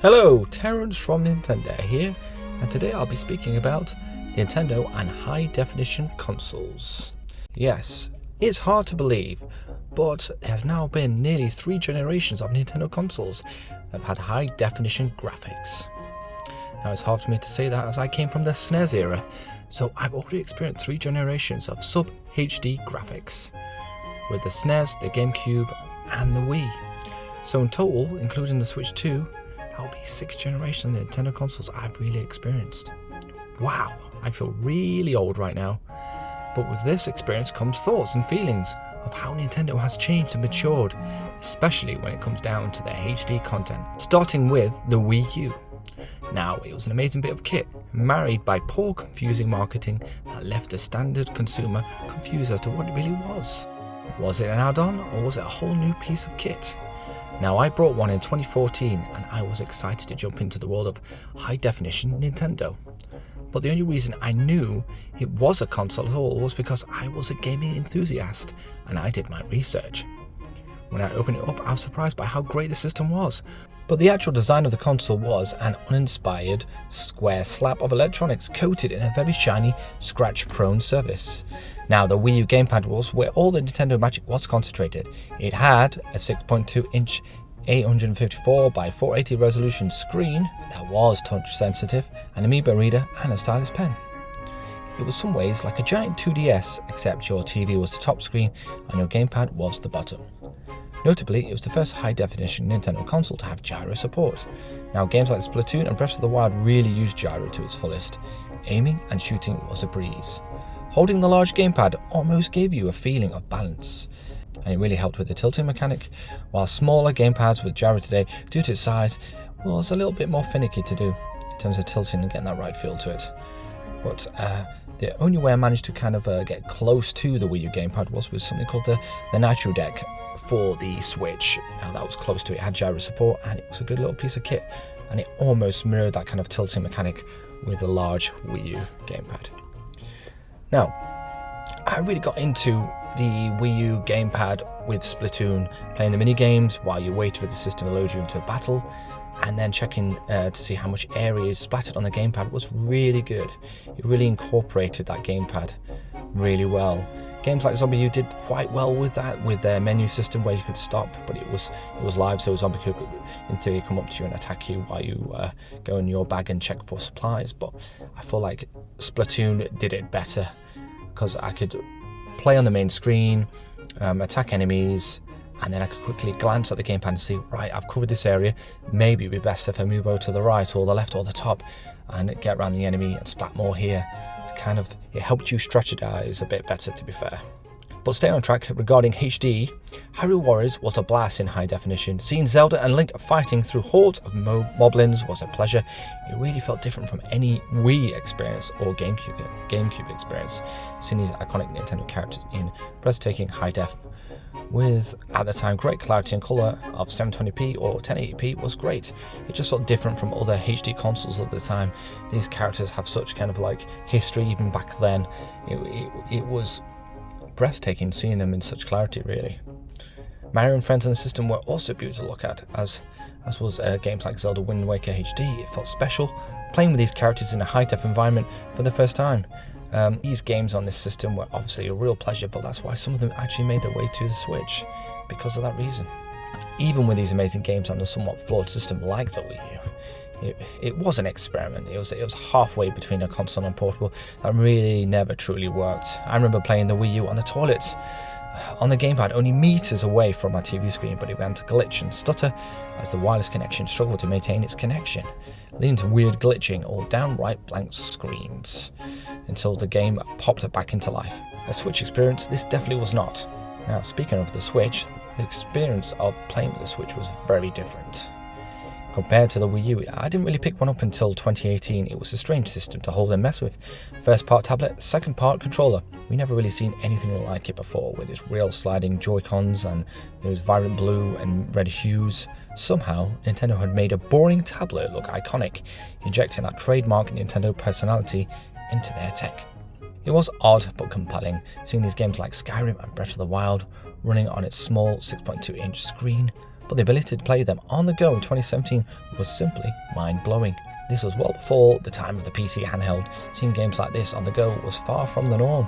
Hello, Terrence from Nintendo here, and today I'll be speaking about Nintendo and high-definition consoles. Yes, it's hard to believe, but there has now been nearly 3 generations of Nintendo consoles that have had high-definition graphics. Now it's hard for me to say that as I came from the SNES era, so I've already experienced 3 generations of sub-HD graphics, with the SNES, the GameCube, and the Wii. So in total, including the Switch 2, that will be 6 generations of Nintendo consoles I've really experienced. Wow, I feel really old right now. But with this experience comes thoughts and feelings of how Nintendo has changed and matured, especially when it comes down to their HD content. Starting with the WiiU. Now, it was an amazing bit of kit, married by poor, confusing marketing that left the standard consumer confused as to what it really was. Was it an add-on, or was it a whole new piece of kit? Now, I brought one in 2014 and I was excited to jump into the world of high-definition Nintendo. But the only reason I knew it was a console at all was because I was a gaming enthusiast and I did my research. When I opened it up, I was surprised by how great the system was. But the actual design of the console was an uninspired square slab of electronics coated in a very shiny, scratch-prone surface. Now, the Wii U gamepad was where all the Nintendo magic was concentrated. It had a 6.2-inch 854 by 480 resolution screen that was touch sensitive, an Amiibo reader, and a stylus pen. It was some ways like a giant 2DS, except your TV was the top screen and your gamepad was the bottom. Notably, it was the first high-definition Nintendo console to have gyro support. Now, games like Splatoon and Breath of the Wild really used gyro to its fullest. Aiming and shooting was a breeze. Holding the large gamepad almost gave you a feeling of balance, and it really helped with the tilting mechanic, while smaller gamepads with gyro today, due to its size, was a little bit more finicky to do in terms of tilting and getting that right feel to it. But the only way I managed to kind of get close to the Wii U gamepad was with something called the Nitro deck for the Switch. Now that was close to it, had gyro support, and it was a good little piece of kit, and it almost mirrored that kind of tilting mechanic with the large Wii U gamepad. Now, I really got into the Wii U gamepad with Splatoon, playing the mini games while you wait for the system to load you into a battle, and then checking to see how much area is splattered on the gamepad was really good. It really incorporated that gamepad really well. Games like WiiU did quite well with that, with their menu system where you could stop, but it was live, so a zombie could in theory come up to you and attack you while you go in your bag and check for supplies. But I feel like Splatoon did it better because I could play on the main screen, attack enemies, and then I could quickly glance at the gamepad and see, right, I've covered this area, maybe it'd be best if I move over to the right or the left or the top and get around the enemy and splat more here. It helped you strategize a bit better, to be fair. But staying on track regarding HD, Hyrule Warriors was a blast in high definition. Seeing Zelda and Link fighting through hordes of moblins was a pleasure. It really felt different from any Wii experience or GameCube experience, seeing these iconic Nintendo characters in breathtaking high def with, at the time, great clarity and colour of 720p or 1080p was great. It just felt different from other HD consoles at the time. These characters have such kind of like history even back then. It was breathtaking seeing them in such clarity, really. Mario and Friends in the system were also beautiful to look at, as was games like Zelda Wind Waker HD. It felt special, playing with these characters in a high-def environment for the first time. These games on this system were obviously a real pleasure, but that's why some of them actually made their way to the Switch, because of that reason. Even with these amazing games on a somewhat flawed system like the Wii U, it was an experiment. It was halfway between a console and portable that really never truly worked. I remember playing the Wii U on the toilet, on the gamepad, only meters away from my TV screen, but it began to glitch and stutter as the wireless connection struggled to maintain its connection, leading to weird glitching or downright blank screens, until the game popped back into life. A Switch experience, this definitely was not. Now, speaking of the Switch, the experience of playing with the Switch was very different. Compared to the Wii U, I didn't really pick one up until 2018. It was a strange system to hold and mess with. First part tablet, second part controller. We never really seen anything like it before, with its real sliding Joy-Cons and those vibrant blue and red hues. Somehow, Nintendo had made a boring tablet look iconic, injecting that trademark Nintendo personality into their tech. It was odd but compelling, seeing these games like Skyrim and Breath of the Wild running on its small 6.2-inch screen, but the ability to play them on the go in 2017 was simply mind-blowing. This was well before the time of the PC handheld. Seeing games like this on the go was far from the norm.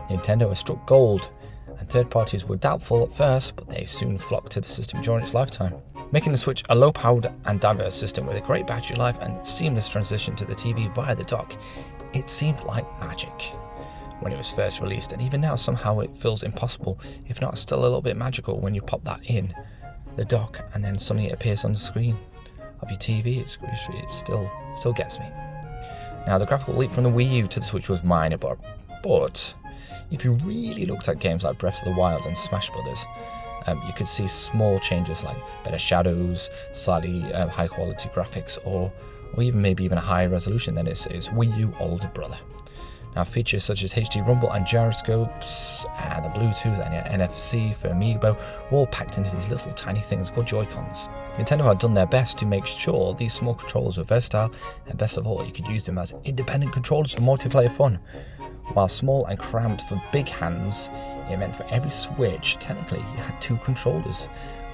Nintendo has struck gold, and third parties were doubtful at first, but they soon flocked to the system during its lifetime. Making the Switch a low-powered and diverse system with a great battery life and seamless transition to the TV via the dock, it seemed like magic when it was first released, and even now somehow it feels impossible, if not still a little bit magical, when you pop that in the dock and then suddenly it appears on the screen of your TV. It still gets me. Now, the graphical leap from the Wii U to the Switch was minor, but if you really looked at games like Breath of the Wild and Smash Brothers, you could see small changes like better shadows, slightly high quality graphics, or maybe even a higher resolution than its Wii U older brother. Now, features such as HD rumble and gyroscopes and the Bluetooth and NFC for Amiibo, all packed into these little tiny things called Joy-Cons. Nintendo had done their best to make sure these small controllers were versatile, and best of all, you could use them as independent controllers for multiplayer fun. While small and cramped for big hands, it meant for every Switch, technically, you had 2 controllers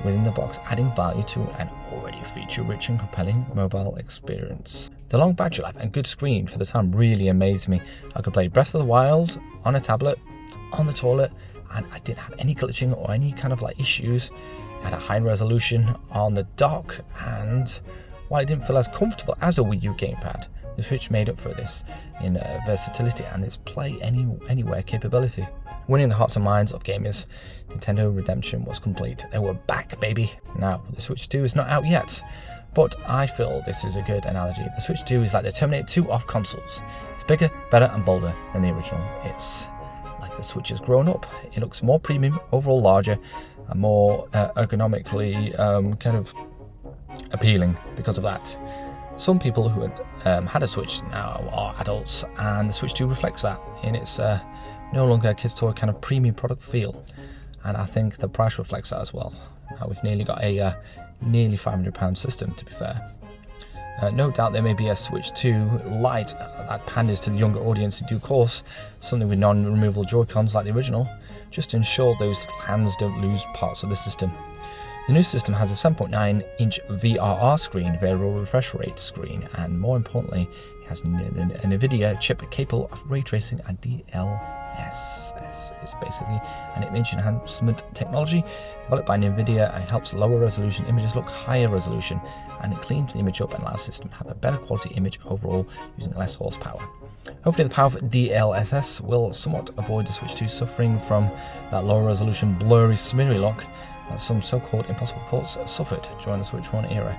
within the box, adding value to an already feature-rich and compelling mobile experience. The long battery life and good screen for the time really amazed me. I could play Breath of the Wild on a tablet, on the toilet, and I didn't have any glitching or any kind of issues. I had a high resolution on the dock, and while it didn't feel as comfortable as a Wii U gamepad, the Switch made up for this in versatility and its play anywhere capability. Winning the hearts and minds of gamers, Nintendo Redemption was complete. They were back, baby. Now, the Switch 2 is not out yet, but I feel this is a good analogy. The Switch 2 is like the Terminator 2 of consoles. It's bigger, better and bolder than the original. It's like the Switch has grown up. It looks more premium, overall larger, and more ergonomically kind of appealing because of that. Some people who had a Switch now are adults, and the Switch 2 reflects that in its no longer a kid's toy kind of premium product feel, and I think the price reflects that as well. Now, we've nearly got a nearly £500 system, to be fair. No doubt there may be a Switch 2 Lite that panders to the younger audience in due course, something with non-removable Joy-Cons like the original, just to ensure those little hands don't lose parts of the system. The new system has a 7.9-inch VRR screen, variable refresh rate screen, and more importantly, it has an NVIDIA chip capable of ray tracing and DLSS. It's basically an image enhancement technology developed by NVIDIA, and it helps lower resolution images look higher resolution, and it cleans the image up and allows the system to have a better quality image overall using less horsepower. Hopefully the power of DLSS will somewhat avoid the Switch 2 suffering from that lower resolution blurry smeary look that some so-called impossible ports suffered during the Switch 1 era,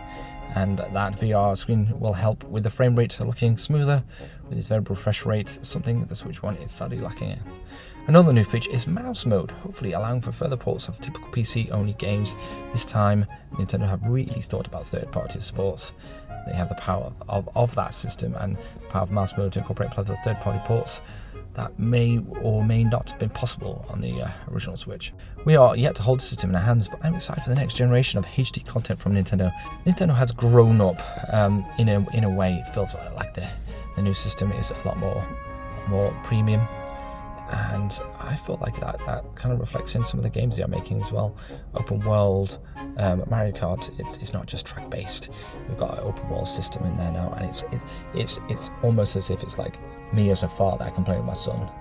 and that VR screen will help with the frame rate looking smoother with its variable refresh rate, something the Switch 1 is sadly lacking in. Another new feature is mouse mode, hopefully allowing for further ports of typical PC-only games. This time, Nintendo have really thought about third-party support. They have the power of that system and the power of mouse mode to incorporate plethora of third-party ports that may or may not have been possible on the original Switch. We are yet to hold the system in our hands, but I'm excited for the next generation of HD content from Nintendo. Nintendo has grown up in a way. It feels like the new system is a lot more premium, and I feel like that kind of reflects in some of the games they are making as well. Open world, Mario Kart, it's not just track based. We've got an open world system in there now, and it's almost as if it's like me as a father, I can play with my son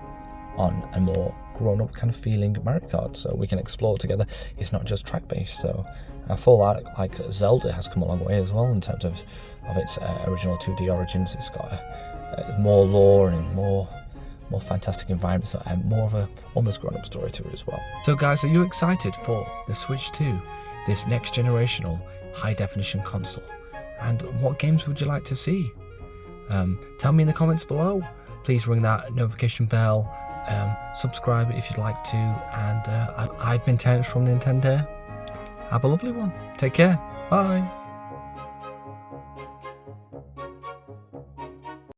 on a more grown-up kind of feeling Mario Kart, so we can explore together. It's not just track-based, so I feel like Zelda has come a long way as well in terms of its original 2D origins. It's got more lore and more fantastic environments and more of a almost grown-up story to it as well. So guys, are you excited for the Switch 2, this next generational high-definition console? And what games would you like to see? Tell me in the comments below. Please ring that notification bell, subscribe if you'd like to, and I've been Terence from Nintendo. Have a lovely one. Take care. Bye.